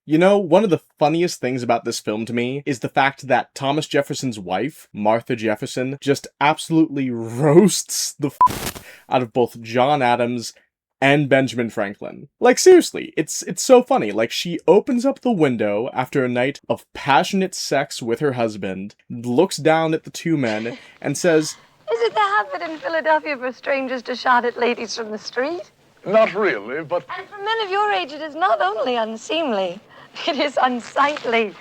You know, one of the funniest things about this film to me is the fact that Thomas Jefferson's wife, Martha Jefferson, just absolutely roasts the out of both John Adams and Benjamin Franklin. Like, seriously, it's so funny. Like, she opens up the window after a night of passionate sex with her husband, looks down at the two men, and says, "Is it the habit in Philadelphia for strangers to shout at ladies from the street?" Not really, but... "And for men of your age, it is not only unseemly, it is unsightly."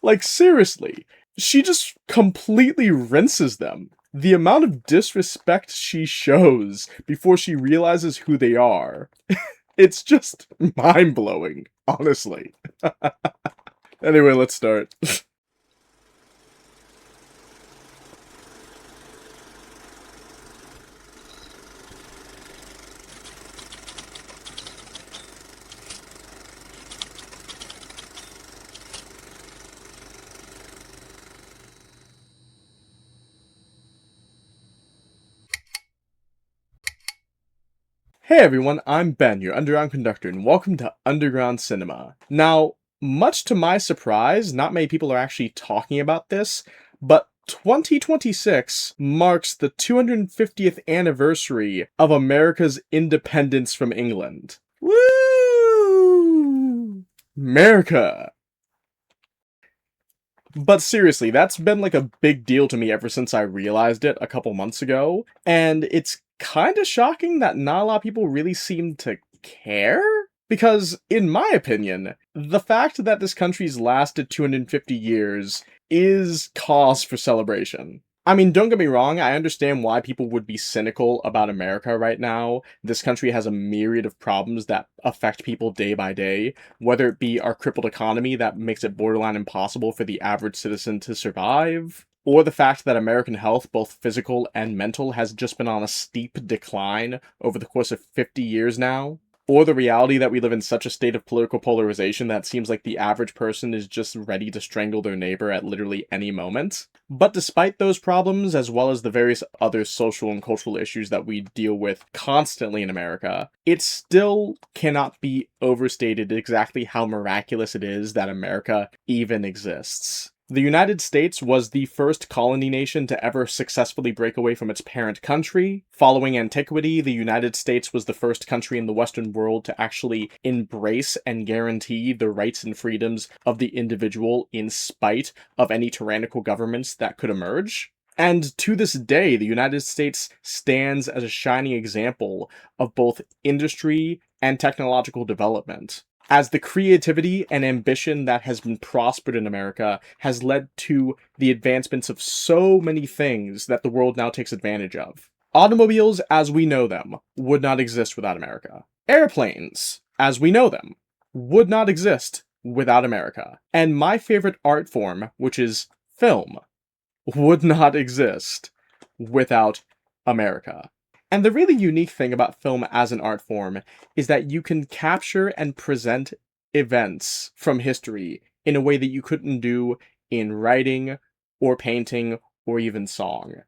Like, seriously, she just completely rinses them. The amount of disrespect she shows before she realizes who they are, it's just mind-blowing, honestly. Anyway, let's start. Hey everyone, I'm Ben, your underground conductor, and welcome to Underground Cinema. Now, much to my surprise, not many people are actually talking about this, but 2026 marks the 250th anniversary of America's independence from England. Woo! America! But seriously, that's been like a big deal to me ever since I realized it a couple months ago, and it's kinda shocking that not a lot of people really seem to care? Because, in my opinion, the fact that this country's lasted 250 years is cause for celebration. I mean, don't get me wrong, I understand why people would be cynical about America right now. This country has a myriad of problems that affect people day by day, whether it be our crippled economy that makes it borderline impossible for the average citizen to survive, or the fact that American health, both physical and mental, has just been on a steep decline over the course of 50 years now. Or the reality that we live in such a state of political polarization that it seems like the average person is just ready to strangle their neighbor at literally any moment. But despite those problems, as well as the various other social and cultural issues that we deal with constantly in America, it still cannot be overstated exactly how miraculous it is that America even exists. The United States was the first colony nation to ever successfully break away from its parent country. Following antiquity, the United States was the first country in the Western world to actually embrace and guarantee the rights and freedoms of the individual in spite of any tyrannical governments that could emerge. And to this day, the United States stands as a shining example of both industry and technological development, as the creativity and ambition that has been prospered in America has led to the advancements of so many things that the world now takes advantage of. Automobiles, as we know them, would not exist without America. Airplanes, as we know them, would not exist without America. And my favorite art form, which is film, would not exist without America. And the really unique thing about film as an art form is that you can capture and present events from history in a way that you couldn't do in writing, or painting, or even song.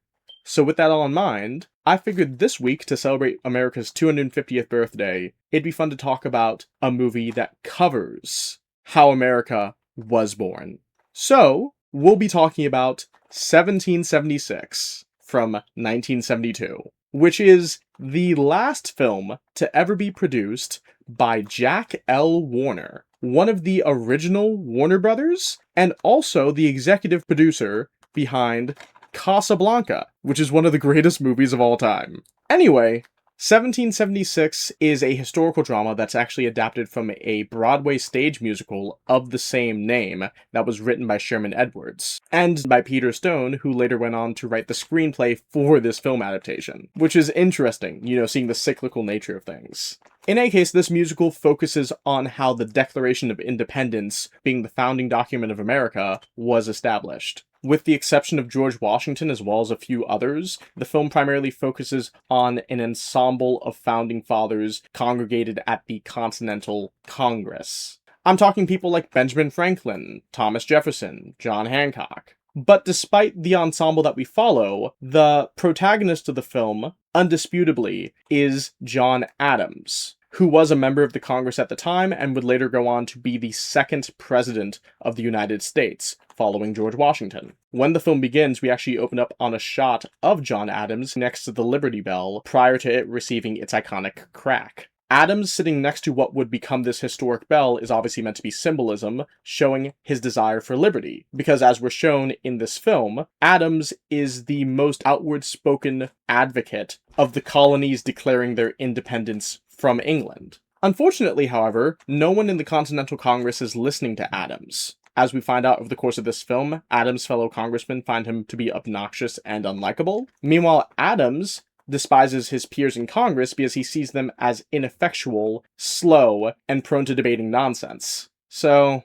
So with that all in mind, I figured this week, to celebrate America's 250th birthday, it'd be fun to talk about a movie that covers how America was born. So, we'll be talking about 1776 from 1972. Which is the last film to ever be produced by Jack L. Warner, one of the original Warner Brothers, and also the executive producer behind Casablanca, which is one of the greatest movies of all time. Anyway, 1776 is a historical drama that's actually adapted from a Broadway stage musical of the same name that was written by Sherman Edwards, and by Peter Stone, who later went on to write the screenplay for this film adaptation, which is interesting, seeing the cyclical nature of things. In any case, this musical focuses on how the Declaration of Independence, being the founding document of America, was established. With the exception of George Washington as well as a few others, the film primarily focuses on an ensemble of founding fathers congregated at the Continental Congress. I'm talking people like Benjamin Franklin, Thomas Jefferson, John Hancock. But despite the ensemble that we follow, the protagonist of the film, undisputably, is John Adams, who was a member of the Congress at the time and would later go on to be the second president of the United States, following George Washington. When the film begins, we actually open up on a shot of John Adams next to the Liberty Bell prior to it receiving its iconic crack. Adams sitting next to what would become this historic bell is obviously meant to be symbolism, showing his desire for liberty. Because as we're shown in this film, Adams is the most outward-spoken advocate of the colonies declaring their independence from England. Unfortunately, however, no one in the Continental Congress is listening to Adams. As we find out over the course of this film, Adams' fellow congressmen find him to be obnoxious and unlikable. Meanwhile, Adams despises his peers in Congress because he sees them as ineffectual, slow, and prone to debating nonsense. So,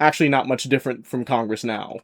actually not much different from Congress now.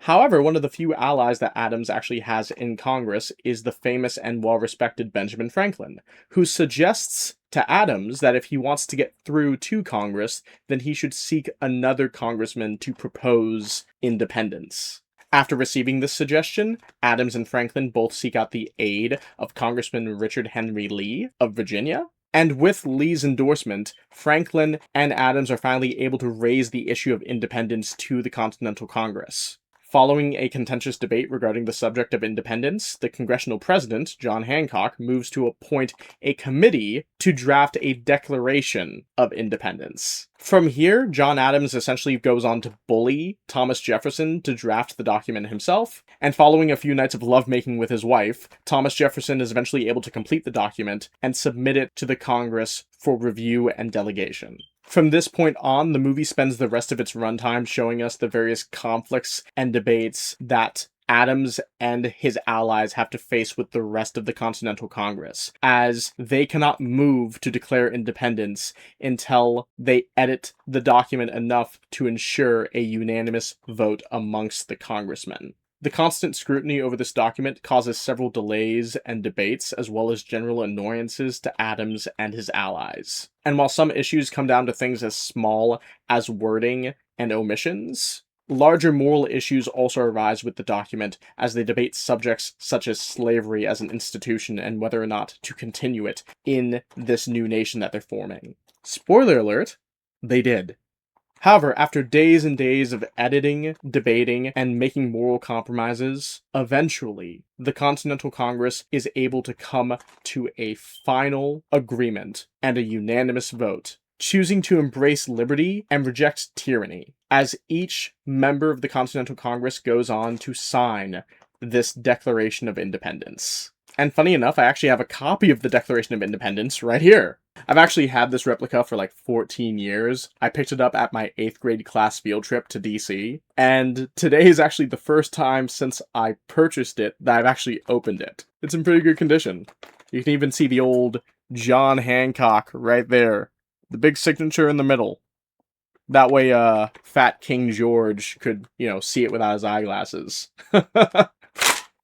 However, one of the few allies that Adams actually has in Congress is the famous and well-respected Benjamin Franklin, who suggests to Adams that if he wants to get through to Congress, then he should seek another congressman to propose independence. After receiving this suggestion, Adams and Franklin both seek out the aid of Congressman Richard Henry Lee of Virginia. And with Lee's endorsement, Franklin and Adams are finally able to raise the issue of independence to the Continental Congress. Following a contentious debate regarding the subject of independence, the congressional president, John Hancock, moves to appoint a committee to draft a Declaration of Independence. From here, John Adams essentially goes on to bully Thomas Jefferson to draft the document himself, and following a few nights of lovemaking with his wife, Thomas Jefferson is eventually able to complete the document and submit it to the Congress for review and delegation. From this point on, the movie spends the rest of its runtime showing us the various conflicts and debates that Adams and his allies have to face with the rest of the Continental Congress, as they cannot move to declare independence until they edit the document enough to ensure a unanimous vote amongst the congressmen. The constant scrutiny over this document causes several delays and debates, as well as general annoyances to Adams and his allies. And while some issues come down to things as small as wording and omissions, larger moral issues also arise with the document as they debate subjects such as slavery as an institution and whether or not to continue it in this new nation that they're forming. Spoiler alert, they did. However, after days and days of editing, debating, and making moral compromises, eventually, the Continental Congress is able to come to a final agreement and a unanimous vote, choosing to embrace liberty and reject tyranny, as each member of the Continental Congress goes on to sign this Declaration of Independence. And funny enough, I actually have a copy of the Declaration of Independence right here. I've actually had this replica for like 14 years. I picked it up at my 8th grade class field trip to DC. And today is actually the first time since I purchased it that I've actually opened it. It's in pretty good condition. You can even see the old John Hancock right there. The big signature in the middle. That way, Fat King George could, see it without his eyeglasses.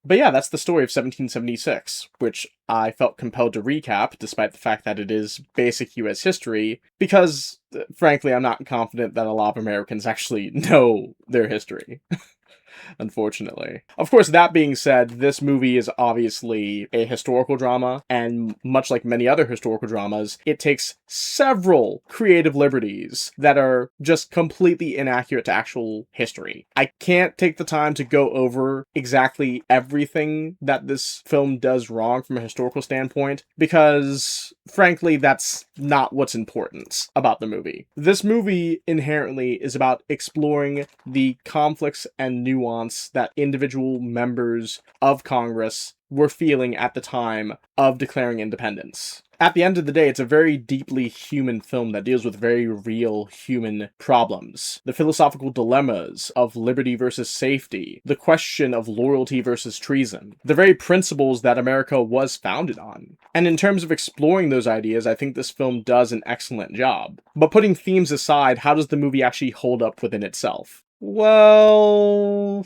But yeah, that's the story of 1776, which I felt compelled to recap, despite the fact that it is basic US history, because, frankly, I'm not confident that a lot of Americans actually know their history. Unfortunately. Of course, that being said, this movie is obviously a historical drama, and much like many other historical dramas, it takes several creative liberties that are just completely inaccurate to actual history. I can't take the time to go over exactly everything that this film does wrong from a historical standpoint, because, frankly, that's not what's important about the movie. This movie inherently is about exploring the conflicts and nuance that individual members of Congress were feeling at the time of declaring independence. At the end of the day, it's a very deeply human film that deals with very real human problems. The philosophical dilemmas of liberty versus safety, the question of loyalty versus treason, the very principles that America was founded on. And in terms of exploring those ideas, I think this film does an excellent job. But putting themes aside, how does the movie actually hold up within itself? Well,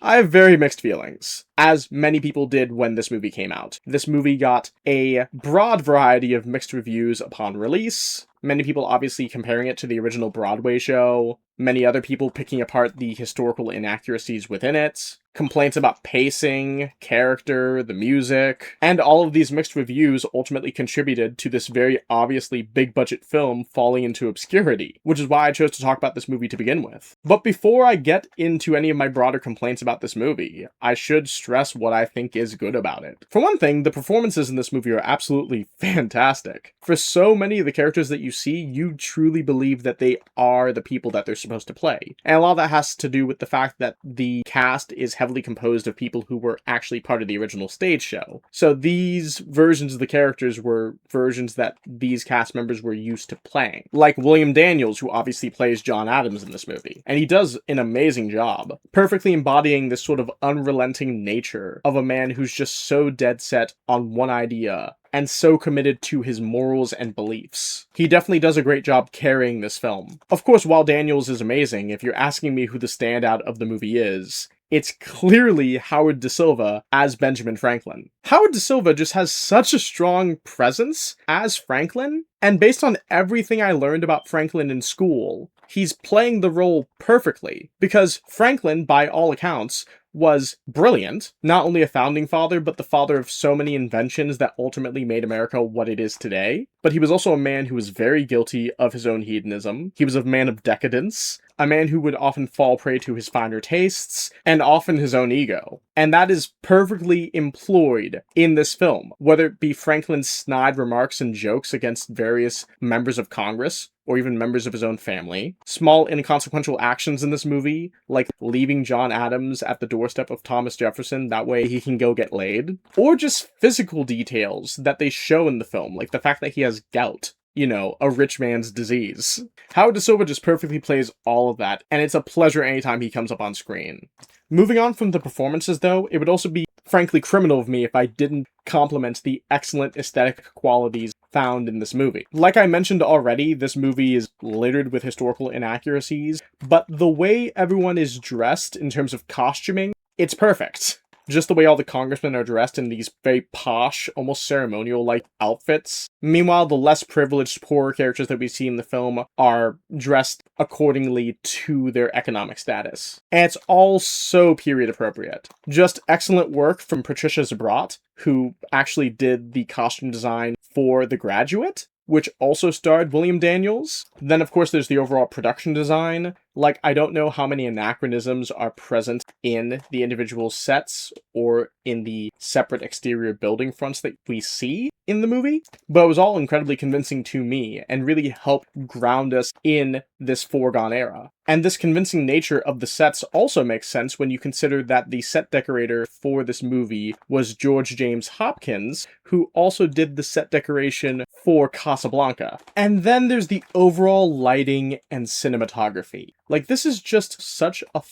I have very mixed feelings, as many people did when this movie came out. This movie got a broad variety of mixed reviews upon release. Many people obviously comparing it to the original Broadway show, many other people picking apart the historical inaccuracies within it, complaints about pacing, character, the music, and all of these mixed reviews ultimately contributed to this very obviously big-budget film falling into obscurity, which is why I chose to talk about this movie to begin with. But before I get into any of my broader complaints about this movie, I should stress what I think is good about it. For one thing, the performances in this movie are absolutely fantastic. For so many of the characters that you see, you truly believe that they are the people that they're supposed to play. And a lot of that has to do with the fact that the cast is heavily composed of people who were actually part of the original stage show. So these versions of the characters were versions that these cast members were used to playing. Like William Daniels, who obviously plays John Adams in this movie. And he does an amazing job, perfectly embodying this sort of unrelenting nature of a man who's just so dead set on one idea and so committed to his morals and beliefs. He definitely does a great job carrying this film. Of course, while Daniels is amazing, if you're asking me who the standout of the movie is, it's clearly Howard Da Silva as Benjamin Franklin. Howard Da Silva just has such a strong presence as Franklin, and based on everything I learned about Franklin in school, he's playing the role perfectly, because Franklin, by all accounts, was brilliant, not only a founding father, but the father of so many inventions that ultimately made America what it is today. But he was also a man who was very guilty of his own hedonism. He was a man of decadence, a man who would often fall prey to his finer tastes, and often his own ego. And that is perfectly employed in this film, whether it be Franklin's snide remarks and jokes against various members of Congress, or even members of his own family. Small inconsequential actions in this movie, like leaving John Adams at the doorstep of Thomas Jefferson, that way he can go get laid. Or just physical details that they show in the film, like the fact that he has gout. You know, a rich man's disease. Howard Da Silva just perfectly plays all of that, and it's a pleasure anytime he comes up on screen. Moving on from the performances though, it would also be frankly criminal of me if I didn't compliment the excellent aesthetic qualities found in this movie. Like I mentioned already, this movie is littered with historical inaccuracies, but the way everyone is dressed in terms of costuming, it's perfect. Just the way all the congressmen are dressed in these very posh, almost ceremonial-like outfits. Meanwhile, the less privileged, poorer characters that we see in the film are dressed accordingly to their economic status. And it's all so period appropriate. Just excellent work from Patricia Zabrat, who actually did the costume design for The Graduate, which also starred William Daniels. Then, of course, there's the overall production design. Like, I don't know how many anachronisms are present in the individual sets or in the separate exterior building fronts that we see in the movie, but it was all incredibly convincing to me and really helped ground us in this foregone era. And this convincing nature of the sets also makes sense when you consider that the set decorator for this movie was George James Hopkins, who also did the set decoration for Casablanca. And then there's the overall lighting and cinematography. Like, this is just such a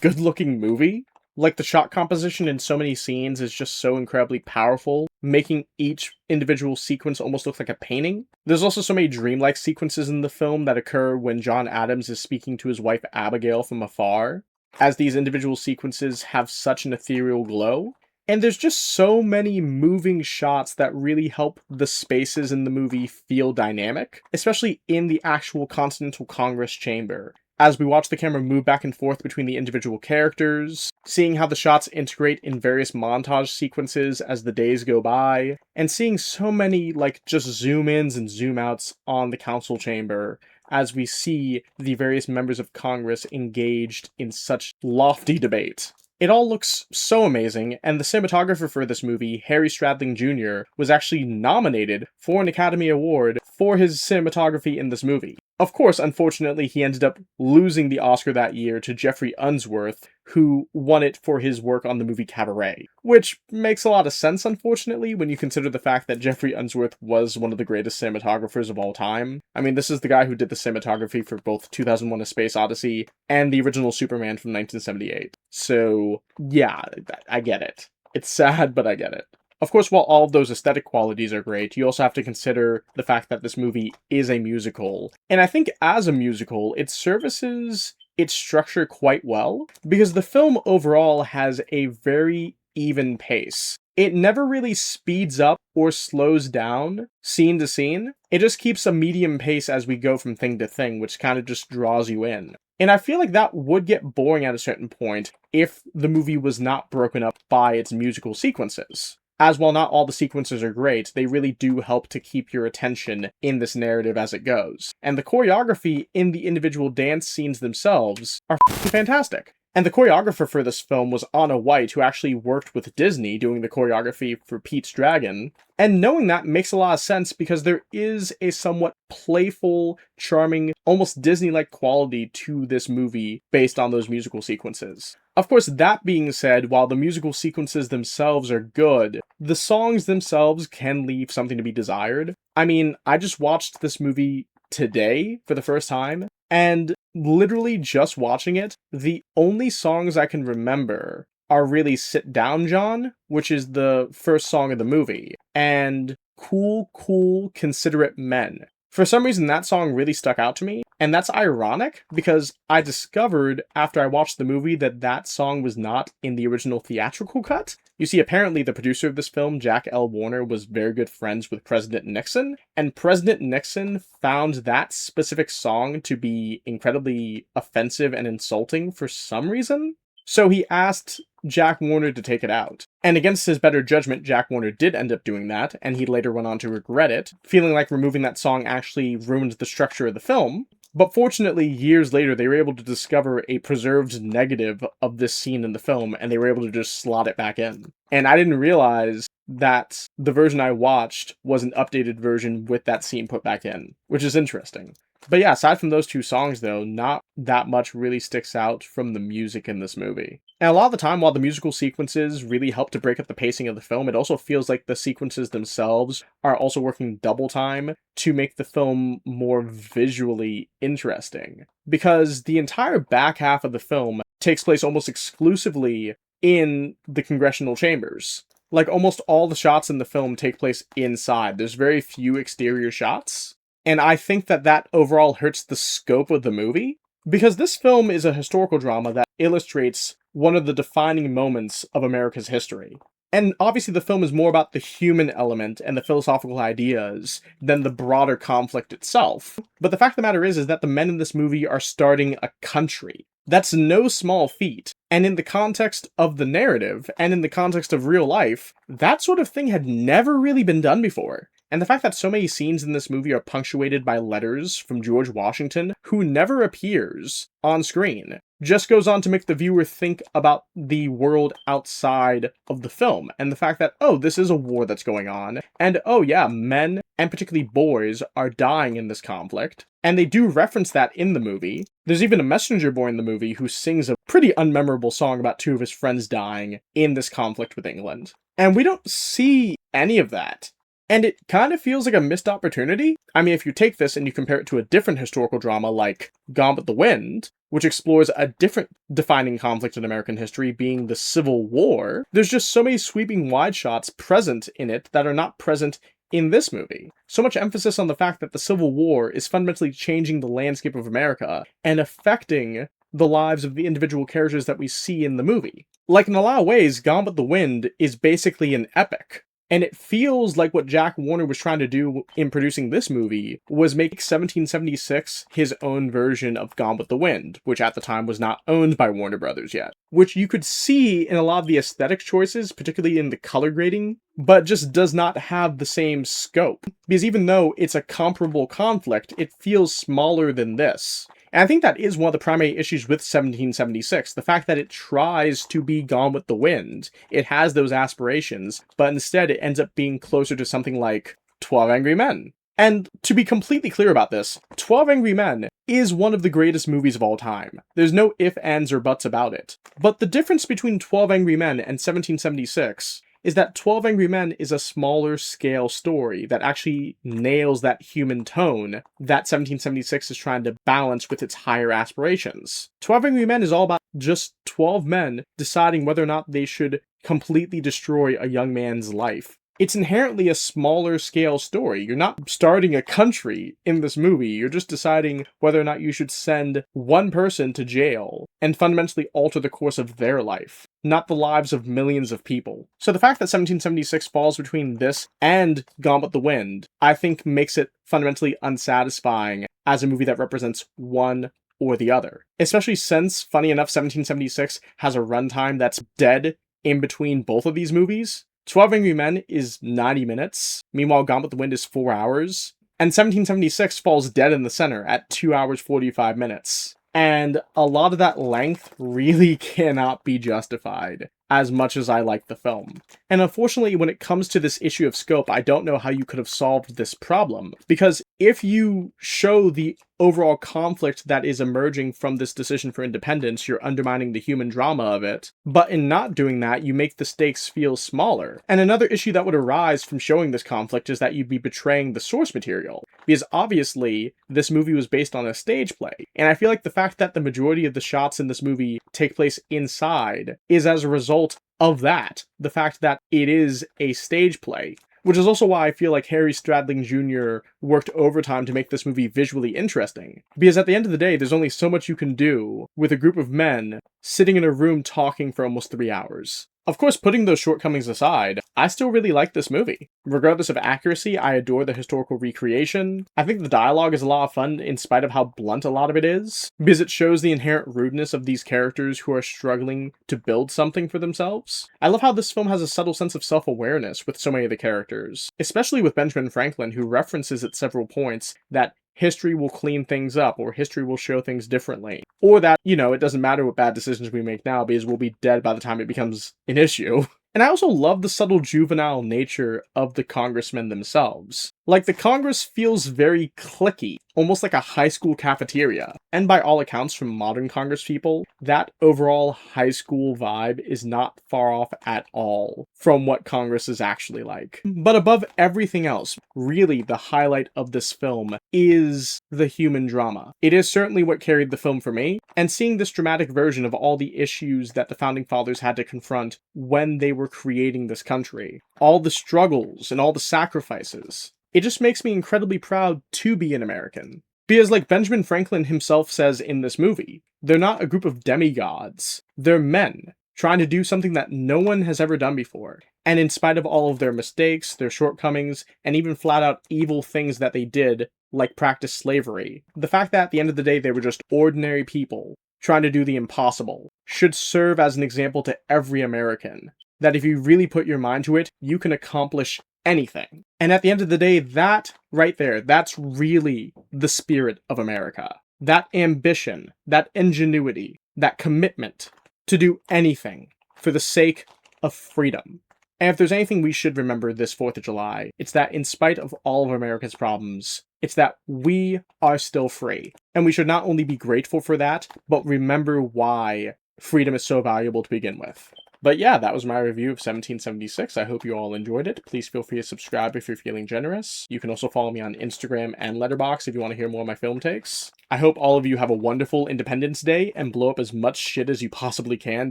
good-looking movie. Like, the shot composition in so many scenes is just so incredibly powerful, making each individual sequence almost look like a painting. There's also so many dreamlike sequences in the film that occur when John Adams is speaking to his wife Abigail from afar, as these individual sequences have such an ethereal glow. And there's just so many moving shots that really help the spaces in the movie feel dynamic, especially in the actual Continental Congress chamber. As we watch the camera move back and forth between the individual characters, seeing how the shots integrate in various montage sequences as the days go by, and seeing so many, like, just zoom-ins and zoom-outs on the council chamber as we see the various members of Congress engaged in such lofty debate. It all looks so amazing, and the cinematographer for this movie, Harry Stradling Jr., was actually nominated for an Academy Award for his cinematography in this movie. Of course, unfortunately, he ended up losing the Oscar that year to Jeffrey Unsworth, who won it for his work on the movie Cabaret. Which makes a lot of sense, unfortunately, when you consider the fact that Jeffrey Unsworth was one of the greatest cinematographers of all time. I mean, this is the guy who did the cinematography for both 2001: A Space Odyssey and the original Superman from 1978. So, yeah, I get it. It's sad, but I get it. Of course, while all of those aesthetic qualities are great, you also have to consider the fact that this movie is a musical. And I think as a musical, it services its structure quite well, because the film overall has a very even pace. It never really speeds up or slows down scene to scene. It just keeps a medium pace as we go from thing to thing, which kind of just draws you in. And I feel like that would get boring at a certain point if the movie was not broken up by its musical sequences. As while not all the sequences are great, they really do help to keep your attention in this narrative as it goes. And the choreography in the individual dance scenes themselves are fantastic. And the choreographer for this film was Anna White, who actually worked with Disney doing the choreography for Pete's Dragon. And knowing that makes a lot of sense because there is a somewhat playful, charming, almost Disney-like quality to this movie based on those musical sequences. Of course, that being said, while the musical sequences themselves are good, the songs themselves can leave something to be desired. I mean, I just watched this movie today for the first time, and literally just watching it, the only songs I can remember are really Sit Down John, which is the first song of the movie, and Cool, Cool, Considerate Men. For some reason, that song really stuck out to me, and that's ironic because I discovered after I watched the movie that that song was not in the original theatrical cut. You see, apparently the producer of this film, Jack L. Warner, was very good friends with President Nixon, and President Nixon found that specific song to be incredibly offensive and insulting for some reason. So he asked Jack Warner to take it out. And against his better judgment, Jack Warner did end up doing that, and he later went on to regret it, feeling like removing that song actually ruined the structure of the film. But fortunately, years later, they were able to discover a preserved negative of this scene in the film, and they were able to just slot it back in. And I didn't realize that the version I watched was an updated version with that scene put back in, which is interesting. But yeah, aside from those two songs though, not that much really sticks out from the music in this movie. And a lot of the time, while the musical sequences really help to break up the pacing of the film, it also feels like the sequences themselves are also working double time to make the film more visually interesting. Because the entire back half of the film takes place almost exclusively in the congressional chambers. Like, almost all the shots in the film take place inside. There's very few exterior shots. And I think that that overall hurts the scope of the movie, because this film is a historical drama that illustrates one of the defining moments of America's history. And obviously the film is more about the human element and the philosophical ideas than the broader conflict itself. But the fact of the matter is that the men in this movie are starting a country. That's no small feat. And in the context of the narrative, and in the context of real life, that sort of thing had never really been done before. And the fact that so many scenes in this movie are punctuated by letters from George Washington, who never appears on screen, just goes on to make the viewer think about the world outside of the film, and the fact that, oh, this is a war that's going on, and oh yeah, men, and particularly boys, are dying in this conflict, and they do reference that in the movie. There's even a messenger boy in the movie who sings a pretty unmemorable song about two of his friends dying in this conflict with England. And we don't see any of that. And it kind of feels like a missed opportunity. I mean, if you take this and you compare it to a different historical drama like Gone with the Wind, which explores a different defining conflict in American history, being the Civil War, there's just so many sweeping wide shots present in it that are not present in this movie. So much emphasis on the fact that the Civil War is fundamentally changing the landscape of America and affecting the lives of the individual characters that we see in the movie. Like, in a lot of ways, Gone with the Wind is basically an epic. And it feels like what Jack Warner was trying to do in producing this movie was make 1776 his own version of Gone with the Wind, which at the time was not owned by Warner Brothers yet. Which you could see in a lot of the aesthetic choices, particularly in the color grading, but just does not have the same scope. Because even though it's a comparable conflict, it feels smaller than this. And I think that is one of the primary issues with 1776, the fact that it tries to be Gone with the Wind. It has those aspirations, but instead it ends up being closer to something like 12 Angry Men. And to be completely clear about this, 12 Angry Men is one of the greatest movies of all time. There's no ifs, ands, or buts about it. But the difference between 12 Angry Men and 1776 is that 12 Angry Men is a smaller scale story that actually nails that human tone that 1776 is trying to balance with its higher aspirations. 12 Angry Men is all about just 12 men deciding whether or not they should completely destroy a young man's life. It's inherently a smaller scale story. You're not starting a country in this movie. You're just deciding whether or not you should send one person to jail and fundamentally alter the course of their life, not the lives of millions of people. So the fact that 1776 falls between this and Gone with the Wind, I think makes it fundamentally unsatisfying as a movie that represents one or the other. Especially since, funny enough, 1776 has a runtime that's dead in between both of these movies. 12 Angry Men is 90 minutes, meanwhile Gone with the Wind is 4 hours, and 1776 falls dead in the center at 2 hours 45 minutes. And a lot of that length really cannot be justified, as much as I like the film. And unfortunately, when it comes to this issue of scope, I don't know how you could have solved this problem. Because if you show the overall conflict that is emerging from this decision for independence, you're undermining the human drama of it. But in not doing that, you make the stakes feel smaller. And another issue that would arise from showing this conflict is that you'd be betraying the source material. Because obviously, this movie was based on a stage play. And I feel like the fact that the majority of the shots in this movie take place inside is as a result of that. The fact that it is a stage play. Which is also why I feel like Harry Stradling Jr. worked overtime to make this movie visually interesting. Because at the end of the day, there's only so much you can do with a group of men sitting in a room talking for almost 3 hours. Of course, putting those shortcomings aside, I still really like this movie. Regardless of accuracy, I adore the historical recreation. I think the dialogue is a lot of fun in spite of how blunt a lot of it is, because it shows the inherent rudeness of these characters who are struggling to build something for themselves. I love how this film has a subtle sense of self-awareness with so many of the characters, especially with Benjamin Franklin, who references at several points that history will clean things up, or history will show things differently. Or that, it doesn't matter what bad decisions we make now because we'll be dead by the time it becomes an issue. And I also love the subtle juvenile nature of the congressmen themselves. Like, the Congress feels very cliquey, almost like a high school cafeteria. And by all accounts from modern Congress people, that overall high school vibe is not far off at all from what Congress is actually like. But above everything else, really the highlight of this film is the human drama. It is certainly what carried the film for me, and seeing this dramatic version of all the issues that the Founding Fathers had to confront when they were creating this country, all the struggles and all the sacrifices, it just makes me incredibly proud to be an American. Because like Benjamin Franklin himself says in this movie, they're not a group of demigods. They're men trying to do something that no one has ever done before. And in spite of all of their mistakes, their shortcomings, and even flat out evil things that they did, like practice slavery, the fact that at the end of the day they were just ordinary people trying to do the impossible should serve as an example to every American. That if you really put your mind to it, you can accomplish anything. And at the end of the day, that right there, that's really the spirit of America. That ambition, that ingenuity, that commitment to do anything for the sake of freedom. And if there's anything we should remember this 4th of July, it's that in spite of all of America's problems, it's that we are still free. And we should not only be grateful for that, but remember why freedom is so valuable to begin with. But yeah, that was my review of 1776. I hope you all enjoyed it. Please feel free to subscribe if you're feeling generous. You can also follow me on Instagram and Letterboxd if you want to hear more of my film takes. I hope all of you have a wonderful Independence Day and blow up as much shit as you possibly can,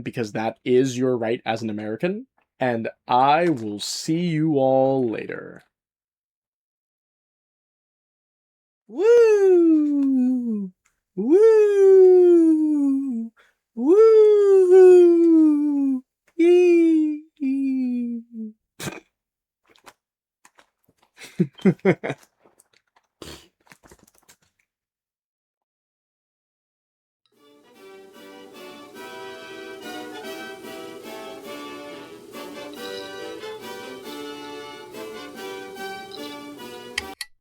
because that is your right as an American. And I will see you all later. Woo! Woo! Woo! Yee!